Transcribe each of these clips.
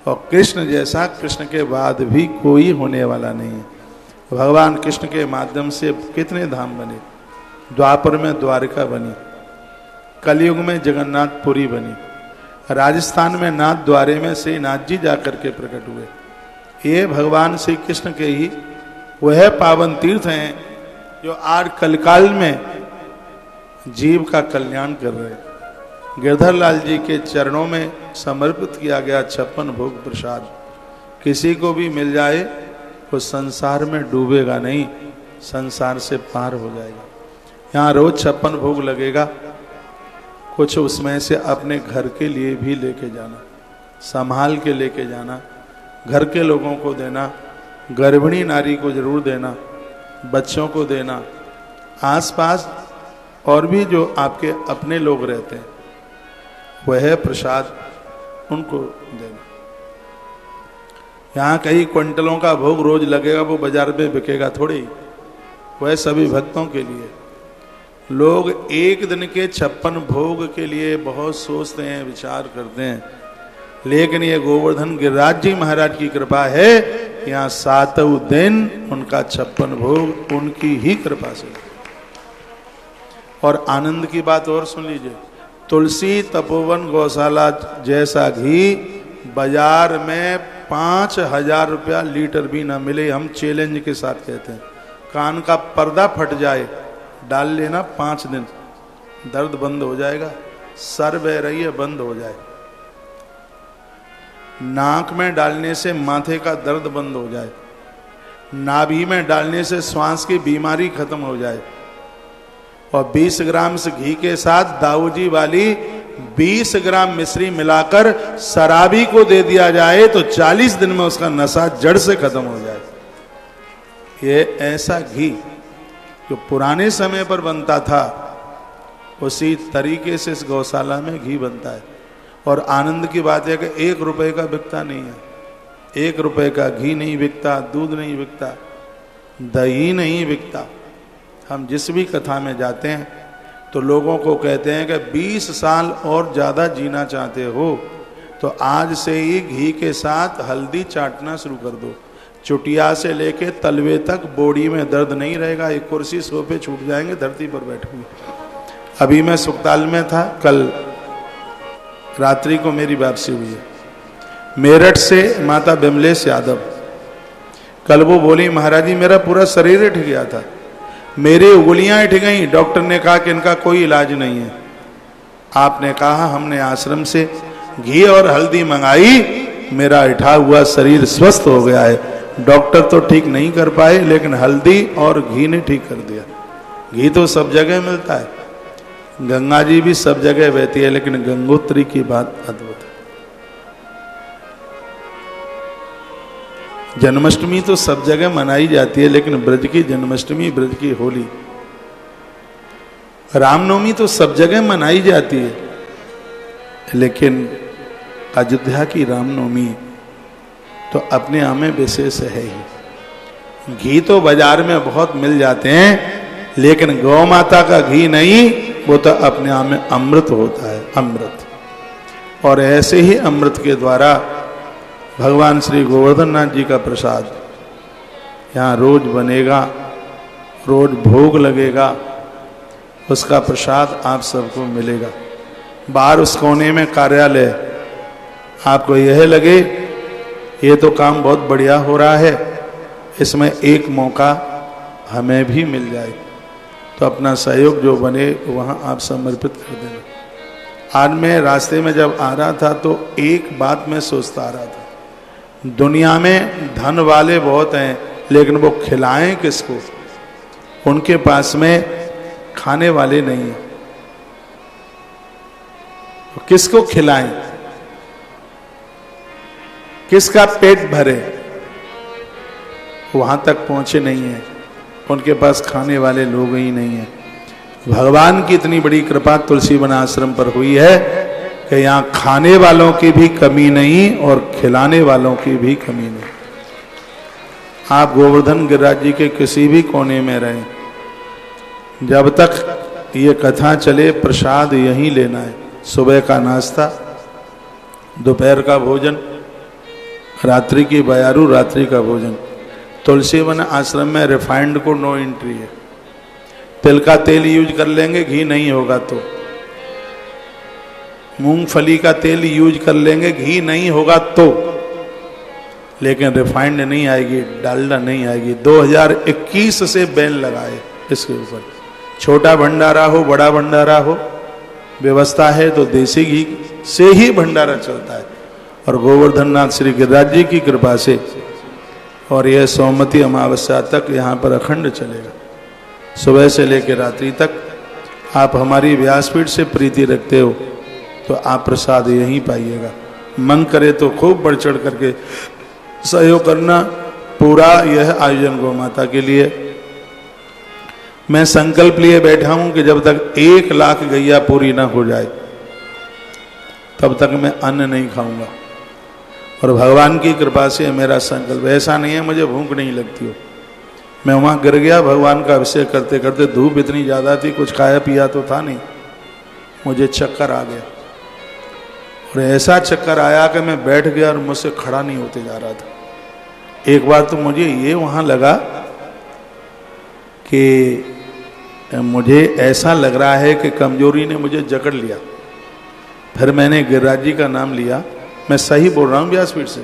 और कृष्ण जैसा कृष्ण के बाद भी कोई होने वाला नहीं है। भगवान कृष्ण के माध्यम से कितने धाम बने। द्वापर में द्वारका बनी, कलयुग में जगन्नाथपुरी बनी, राजस्थान में नाथ द्वारे में श्री नाथ जी जाकर के प्रकट हुए। ये भगवान श्री कृष्ण के ही वह पावन तीर्थ हैं जो आज कलकाल में जीव का कल्याण कर रहे हैं। गिरधर लाल जी के चरणों में समर्पित किया गया 56 भोग प्रसाद किसी को भी मिल जाए वो संसार में डूबेगा नहीं, संसार से पार हो जाएगा। यहाँ रोज 56 भोग लगेगा, कुछ उसमें से अपने घर के लिए भी लेके जाना, संभाल के लेके जाना, घर के लोगों को देना, गर्भिणी नारी को जरूर देना, बच्चों को देना, आसपास और भी जो आपके अपने लोग रहते हैं वह प्रसाद उनको देना। यहाँ कई क्विंटलों का भोग रोज लगेगा, वो बाजार में बिकेगा थोड़ी, वह सभी भक्तों के लिए। लोग एक दिन के 56 भोग के लिए बहुत सोचते हैं, विचार करते हैं, लेकिन ये गोवर्धन गिरिराज जी महाराज की कृपा है, यहाँ 7 दिन उनका 56 भोग उनकी ही कृपा से। और आनंद की बात और सुन लीजिए, तुलसी तपोवन गौशाला जैसा घी बाजार में 5000 रुपया लीटर भी ना मिले, हम चैलेंज के साथ कहते हैं। कान का पर्दा फट जाए, डाल लेना 5 दिन, दर्द बंद हो जाएगा। सर बह रही है, बंद हो जाए। नाक में डालने से माथे का दर्द बंद हो जाए। नाभि में डालने से श्वास की बीमारी खत्म हो जाए। और 20 ग्राम से घी के साथ दाऊजी वाली 20 ग्राम मिश्री मिलाकर शराबी को दे दिया जाए तो 40 दिन में उसका नशा जड़ से खत्म हो जाए। ये ऐसा घी जो पुराने समय पर बनता था, उसी तरीके से इस गौशाला में घी बनता है। और आनंद की बात है कि 1 रुपए का बिकता नहीं है। 1 रुपए का घी नहीं बिकता, दूध नहीं बिकता, दही नहीं बिकता। हम जिस भी कथा में जाते हैं तो लोगों को कहते हैं कि 20 साल और ज़्यादा जीना चाहते हो तो आज से ही घी के साथ हल्दी चाटना शुरू कर दो। चुटिया से लेके तलवे तक बॉडी में दर्द नहीं रहेगा, एक कुर्सी सोफे छूट जाएंगे, धरती पर बैठूंगी। अभी मैं सुखताल में था, कल रात्रि को मेरी वापसी हुई है। मेरठ से माता बिमलेश यादव, कल वो बोली महाराज जी मेरा पूरा शरीर हिट गया था, मेरी उंगलियां हिट गई, डॉक्टर ने कहा कि इनका कोई इलाज नहीं है। आपने कहा, हमने आश्रम से घी और हल्दी मंगाई, मेरा हिटा हुआ शरीर स्वस्थ हो गया है। डॉक्टर तो ठीक नहीं कर पाए, लेकिन हल्दी और घी ने ठीक कर दिया। घी तो सब जगह मिलता है, गंगा जी भी सब जगह बहती है, लेकिन गंगोत्री की बात अद्भुत है। जन्माष्टमी तो सब जगह मनाई जाती है, लेकिन ब्रज की जन्माष्टमी, ब्रज की होली, रामनवमी तो सब जगह मनाई जाती है, लेकिन अयोध्या की रामनवमी तो अपने आप में विशेष है ही। घी तो बाजार में बहुत मिल जाते हैं, लेकिन गौ माता का घी नहीं, वो तो अपने आप में अमृत होता है, अमृत। और ऐसे ही अमृत के द्वारा भगवान श्री गोवर्धन नाथ जी का प्रसाद यहाँ रोज बनेगा, रोज भोग लगेगा, उसका प्रसाद आप सबको मिलेगा। बाहर उस कोने में कार्यालय, आपको यह लगे ये तो काम बहुत बढ़िया हो रहा है, इसमें एक मौका हमें भी मिल जाए तो अपना सहयोग जो बने वहाँ आप समर्पित कर देना। आज मैं रास्ते में जब आ रहा था तो एक बात मैं सोचता आ रहा था, दुनिया में धन वाले बहुत हैं, लेकिन वो खिलाएं किसको? उनके पास में खाने वाले नहीं हैं, तो किसको खिलाएं? किसका पेट भरे? वहां तक पहुंचे नहीं है, उनके पास खाने वाले लोग ही नहीं है। भगवान की इतनी बड़ी कृपा तुलसी वन आश्रम पर हुई है कि यहाँ खाने वालों की भी कमी नहीं और खिलाने वालों की भी कमी नहीं। आप गोवर्धन गिरिराज जी के किसी भी कोने में रहें, जब तक ये कथा चले प्रसाद यहीं लेना है। सुबह का नाश्ता, दोपहर का भोजन, रात्रि की बयारू, रात्रि का भोजन। तुलसी वन आश्रम में रिफाइंड को नो एंट्री है। तिल का तेल यूज कर लेंगे, घी नहीं होगा तो। मूंगफली का तेल यूज कर लेंगे, घी नहीं होगा तो। लेकिन रिफाइंड नहीं आएगी, डालडा नहीं आएगी। 2021 से बैन लगाए इसके ऊपर। छोटा भंडारा हो, बड़ा भंडारा हो, व्यवस्था है तो देसी घी से ही भंडारा चलता है। और गोवर्धन नाथ श्री गिरिराज जी की कृपा से और यह सोमवती अमावस्या तक यहाँ पर अखंड चलेगा। सुबह से लेकर रात्रि तक आप हमारी व्यासपीठ से प्रीति रखते हो तो आप प्रसाद यहीं पाइएगा। मन करे तो खूब बढ़ चढ़ करके सहयोग करना। पूरा यह आयोजन गौ माता के लिए। मैं संकल्प लिए बैठा हूं कि जब तक 1 लाख गैया पूरी ना हो जाए तब तक मैं अन्न नहीं खाऊंगा। और भगवान की कृपा से मेरा संकल्प ऐसा नहीं है मुझे भूख नहीं लगती हो। मैं वहां गिर गया भगवान का अभिषेक करते करते, धूप इतनी ज्यादा थी, कुछ खाया पिया तो था नहीं, मुझे चक्कर आ गया। और ऐसा चक्कर आया कि मैं बैठ गया और मुझसे खड़ा नहीं होते जा रहा था। एक बार तो मुझे ये वहां लगा कि मुझे ऐसा लग रहा है कि कमजोरी ने मुझे जकड़ लिया। फिर मैंने गिरिराज जी का नाम लिया। मैं सही बोल रहा हूँ व्यासपीठ से,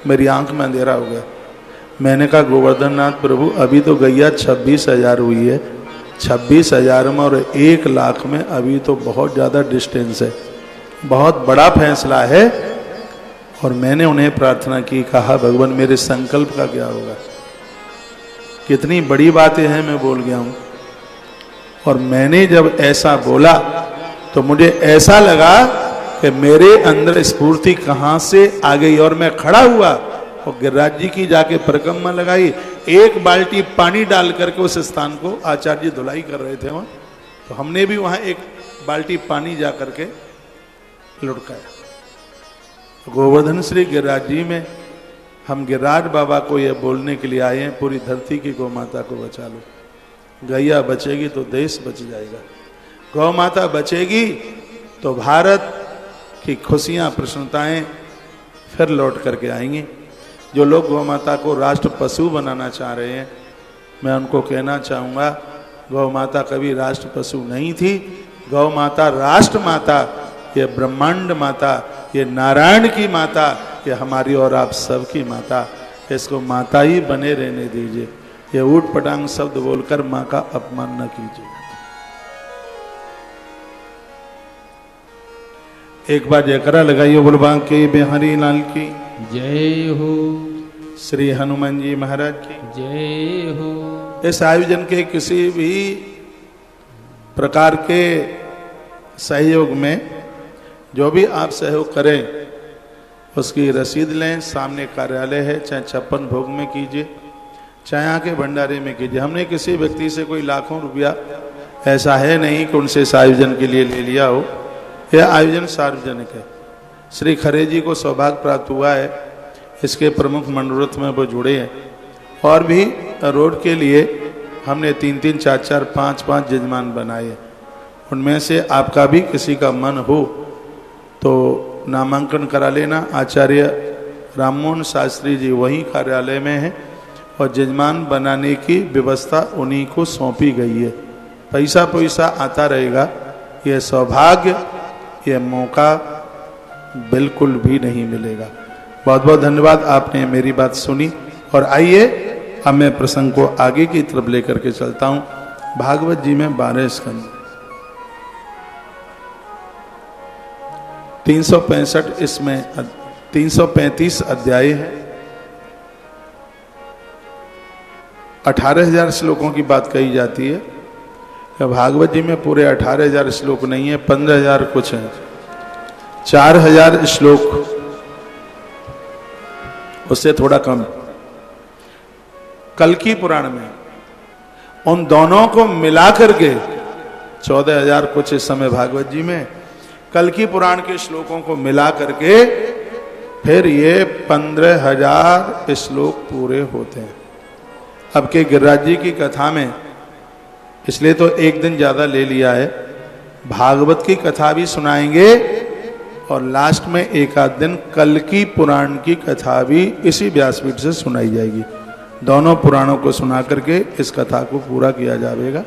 मेरी आंख में अंधेरा हो गया। मैंने कहा गोवर्धन नाथ प्रभु, अभी तो गैया 26,000 हुई है, 26,000 में और 1 लाख में अभी तो बहुत ज़्यादा डिस्टेंस है, बहुत बड़ा फैसला है। और मैंने उन्हें प्रार्थना की, कहा भगवान मेरे संकल्प का क्या होगा। कितनी बड़ी बातें हैं मैं बोल गया हूँ। और मैंने जब ऐसा बोला तो मुझे ऐसा लगा कि मेरे अंदर स्फूर्ति कहाँ से आ गई। और मैं खड़ा हुआ और गिरिराज जी की जाके परिक्रमा लगाई। 1 बाल्टी पानी डाल करके उस स्थान को आचार्य जी धुलाई कर रहे थे वहाँ, तो हमने भी वहाँ 1 बाल्टी पानी जा करके लुढ़काया। गोवर्धन श्री गिरिराज जी में हम गिरिराज बाबा को यह बोलने के लिए आए हैं, पूरी धरती की गौ माता को बचा लो। गैया बचेगी तो देश बच जाएगा, गौ माता बचेगी तो भारत की खुशियां प्रसन्नताएं फिर लौट करके आएंगी। जो लोग गौ माता को राष्ट्र पशु बनाना चाह रहे हैं, मैं उनको कहना चाहूँगा गौ माता कभी राष्ट्र पशु नहीं थी। गौ माता राष्ट्र माता, ये ब्रह्मांड माता, ये नारायण की माता, ये हमारी और आप सबकी माता। इसको माता ही बने रहने दीजिए। ये ऊट पटांग शब्द बोलकर माँ का अपमान न कीजिए। एक बार जयकरा लगाइए बोल बांके बिहारी लाल की जय हो। श्री हनुमान जी महाराज की जय हो। इस आयोजन के किसी भी प्रकार के सहयोग में जो भी आप सहयोग करें उसकी रसीद लें। सामने कार्यालय है, चाहे 56 भोग में कीजिए, चाहे आके भंडारे में कीजिए। हमने किसी व्यक्ति से कोई लाखों रुपया ऐसा है नहीं कि उनसे इस आयोजन के लिए ले लिया हो। यह आयोजन सार्वजनिक है। श्री खरे जी को सौभाग्य प्राप्त हुआ है, इसके प्रमुख मनोरथ में वो जुड़े हैं। और भी रोड के लिए हमने 3-3, 4-4, 5-5 जजमान बनाए। उनमें से आपका भी किसी का मन हो तो नामांकन करा लेना। आचार्य राममोहन शास्त्री जी वही कार्यालय में हैं और जजमान बनाने की व्यवस्था उन्हीं को सौंपी गई है। पैसा पैसा आता रहेगा, यह सौभाग्य, यह मौका बिल्कुल भी नहीं मिलेगा। बहुत बहुत धन्यवाद, आपने मेरी बात सुनी। और आइए अब मैं प्रसंग को आगे की तरफ लेकर के चलता हूँ। भागवत जी में 12 स्कंद, 365 इसमें 335 अध्याय है। 18,000 श्लोकों की बात कही जाती है। भागवत जी में पूरे 18,000 श्लोक नहीं है, 15,000 कुछ है। 4,000 श्लोक उससे थोड़ा कम। कल्कि पुराण में उन दोनों को मिला करके 14,000 कुछ इस समय भागवत जी में, कल्कि पुराण के श्लोकों को मिला करके फिर ये 15,000 श्लोक पूरे होते हैं। अब के गिरिराज जी की कथा में, इसलिए तो एक दिन ज्यादा ले लिया है। भागवत की कथा भी सुनाएंगे और लास्ट में एक आध दिन कल की पुराण की कथा भी इसी व्यासपीठ से सुनाई जाएगी। दोनों पुराणों को सुना करके इस कथा को पूरा किया जाएगा।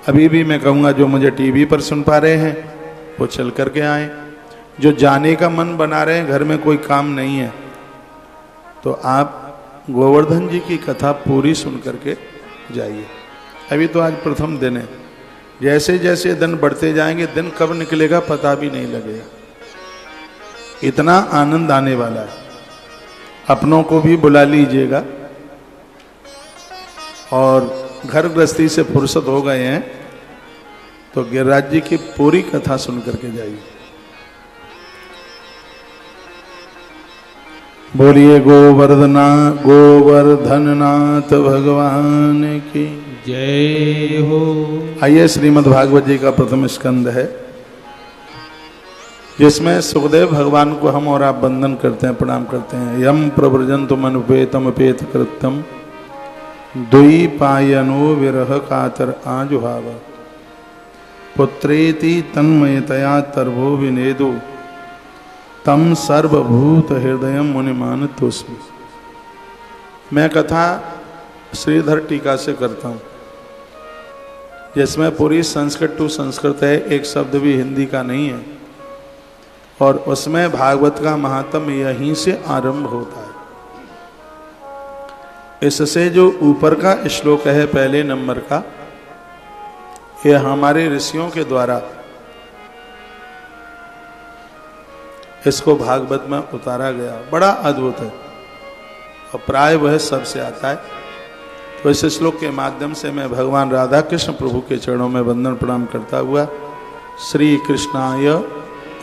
अभी भी मैं कहूँगा जो मुझे टीवी पर सुन पा रहे हैं वो चल करके आए, जो जाने का मन बना रहे हैं, घर में कोई काम नहीं है, तो आप गोवर्धन जी की कथा पूरी सुन करके जाइए। अभी तो आज प्रथम दिन है, जैसे जैसे दिन बढ़ते जाएंगे दिन कब निकलेगा पता भी नहीं लगेगा, इतना आनंद आने वाला है। अपनों को भी बुला लीजिएगा और घर गृहस्थी से फुर्सत हो गए हैं तो गिरिराज जी की पूरी कथा सुन करके जाइए। बोलिए गोवर्धननाथ भगवान की जय हो। आइए, श्रीमद् भागवत जी का प्रथम स्कंद है, जिसमें सुखदेव भगवान को हम और आप वंदन करते हैं, प्रणाम करते हैं। यम प्रव्रजंतु अनुपेतम अपेत कृत्यम द्वैपायनो विरह कातर आजुहाव पुत्रेति तन्मयतया तर्भो विनेदु तम सर्वभूत हृदय मुनिमान तोस्मि। मैं कथा श्रीधर टीका से करता हूँ, जिसमें पूरी संस्कृत टू संस्कृत है, एक शब्द भी हिंदी का नहीं है, और उसमें भागवत का महात्म्य यहीं से आरंभ होता है। इससे जो ऊपर का श्लोक है पहले नंबर का, यह हमारे ऋषियों के द्वारा इसको भागवत में उतारा गया, बड़ा अद्भुत है और प्राय वह सबसे आता है। तो इस श्लोक के माध्यम से मैं भगवान राधा कृष्ण प्रभु के चरणों में वंदन प्रणाम करता हुआ श्री कृष्णाय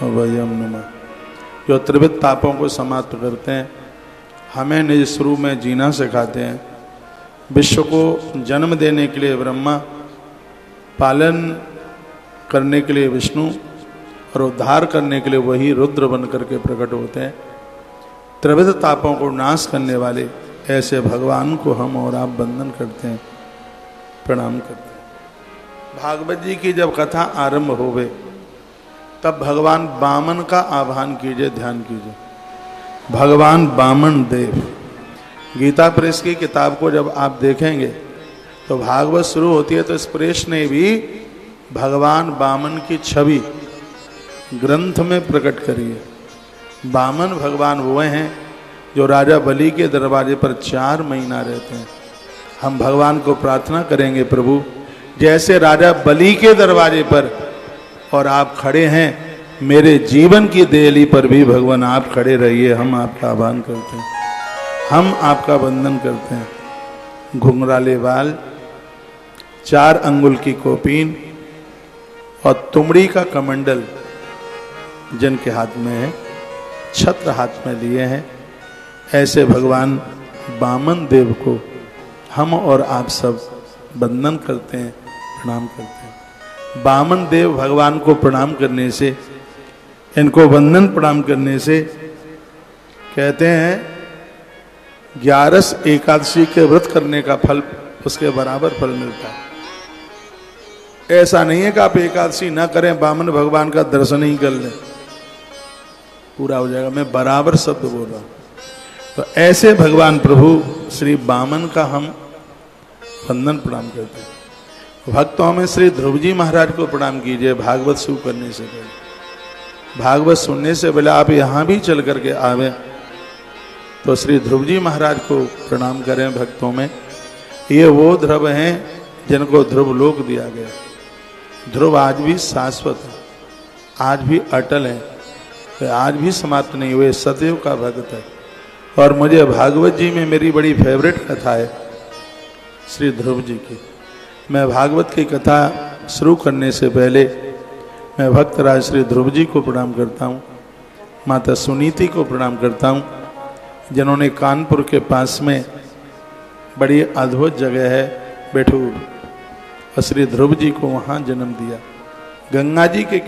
वयम नमः, जो त्रिविध तापों को समाप्त करते हैं, हमें निज स्वरूप में जीना सिखाते हैं, विश्व को जन्म देने के लिए ब्रह्मा, पालन करने के लिए विष्णु और उद्धार करने के लिए वही रुद्र बन करके प्रकट होते हैं। त्रिविध तापों को नाश करने वाले ऐसे भगवान को हम और आप वंदन करते हैं, प्रणाम करते हैं। भागवत जी की जब कथा आरंभ होवे तब भगवान वामन का आह्वान कीजिए, ध्यान कीजिए। भगवान वामन देव, गीता प्रेस की किताब को जब आप देखेंगे तो भागवत शुरू होती है तो इस प्रेस ने भी भगवान वामन की छवि ग्रंथ में प्रकट करी है। वामन भगवान वो हैं जो राजा बलि के दरवाजे पर 4 महीना रहते हैं। हम भगवान को प्रार्थना करेंगे, प्रभु जैसे राजा बलि के दरवाजे पर और आप खड़े हैं, मेरे जीवन की देहली पर भी भगवान आप खड़े रहिए। हम आपका आह्वान करते हैं, हम आपका वंदन करते हैं। घुंघराले बाल, 4 अंगुल की कोपीन और तुमड़ी का कमंडल जिनके हाथ में है, छत्र हाथ में लिए हैं, ऐसे भगवान वामन देव को हम और आप सब वंदन करते हैं, प्रणाम करते हैं। वामन देव भगवान को प्रणाम करने से, इनको वंदन प्रणाम करने से कहते हैं 11 एकादशी के व्रत करने का फल उसके बराबर फल मिलता है। ऐसा नहीं है कि आप एकादशी ना करें, वामन भगवान का दर्शन ही कर लें, पूरा हो जाएगा। मैं बराबर शब्द बोल रहा हूं। तो ऐसे भगवान प्रभु श्री वामन का हम वंदन प्रणाम करते हैं। भक्तों में श्री ध्रुव जी महाराज को प्रणाम कीजिए। भागवत शुरू करने से पहले, भागवत सुनने से पहले आप यहाँ भी चल करके आवे तो श्री ध्रुव जी महाराज को प्रणाम करें। भक्तों में ये वो ध्रुव हैं जिनको ध्रुव लोक दिया गया। ध्रुव आज भी शाश्वत है, आज भी अटल है, तो आज भी समाप्त नहीं हुए, सदैव का भक्त है। और मुझे भागवत जी में मेरी बड़ी फेवरेट कथा है श्री ध्रुव जी की। मैं भागवत की कथा शुरू करने से पहले मैं भक्तराज श्री ध्रुव जी को प्रणाम करता हूँ, माता सुनीति को प्रणाम करता हूँ, जिन्होंने कानपुर के पास में बड़ी अद्भुत जगह है बैठूर, और श्री ध्रुव जी को वहाँ जन्म दिया। गंगा जी के